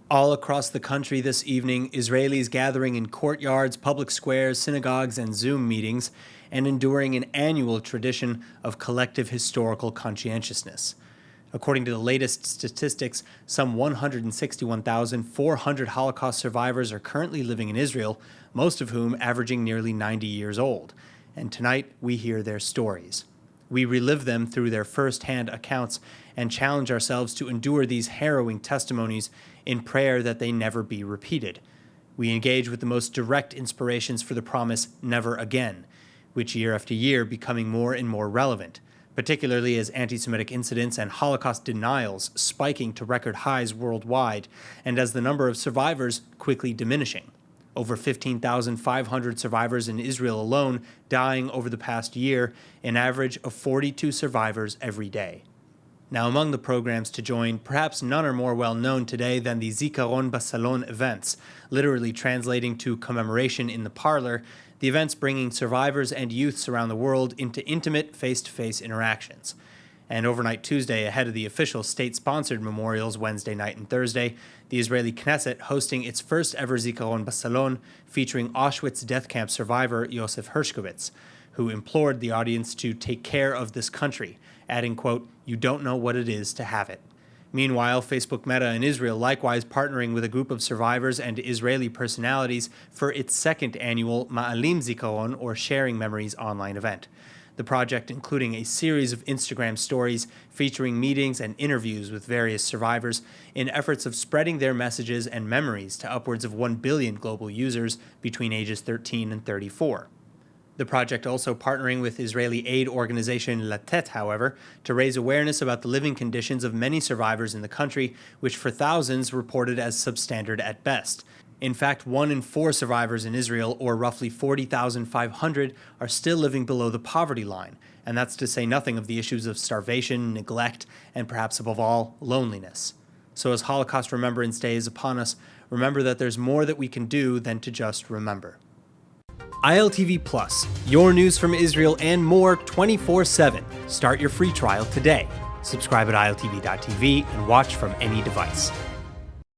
All across the country this evening, Israelis gathering in courtyards, public squares, synagogues, and Zoom meetings, and enduring an annual tradition of collective historical conscientiousness. According to the latest statistics, some 161,400 Holocaust survivors are currently living in Israel, most of whom averaging nearly 90 years old. And tonight, we hear their stories. We relive them through their first-hand accounts and challenge ourselves to endure these harrowing testimonies in prayer that they never be repeated. We engage with the most direct inspirations for the promise, never again, which year after year becoming more and more relevant, particularly as anti-Semitic incidents and Holocaust denials spiking to record highs worldwide, and as the number of survivors quickly diminishing. Over 15,500 survivors in Israel alone dying over the past year, an average of 42 survivors every day. Now, among the programs to join, perhaps none are more well known today than the Zikaron Basalon events, literally translating to commemoration in the parlor, the events bringing survivors and youths around the world into intimate face-to-face interactions. And overnight Tuesday, ahead of the official state-sponsored memorials Wednesday night and Thursday, the Israeli Knesset hosting its first ever Zikaron Basalon, featuring Auschwitz death camp survivor Yosef Hershkovitz, who implored the audience to take care of this country, adding, quote, "You don't know what it is to have it." Meanwhile, Facebook Meta in Israel likewise partnering with a group of survivors and Israeli personalities for its second annual Ma'alim Zikaron, or Sharing Memories online event. The project including a series of Instagram stories featuring meetings and interviews with various survivors in efforts of spreading their messages and memories to upwards of 1 billion global users between ages 13 and 34. The project also partnering with Israeli aid organization Latet, however, to raise awareness about the living conditions of many survivors in the country, which for thousands reported as substandard at best. In fact, 1 in 4 survivors in Israel, or roughly 40,500, are still living below the poverty line, and that's to say nothing of the issues of starvation, neglect, and perhaps above all, loneliness. So as Holocaust Remembrance Day is upon us, remember that there's more that we can do than to just remember. ILTV Plus, your news from Israel and more 24/7. Start your free trial today. Subscribe at iltv.tv and watch from any device.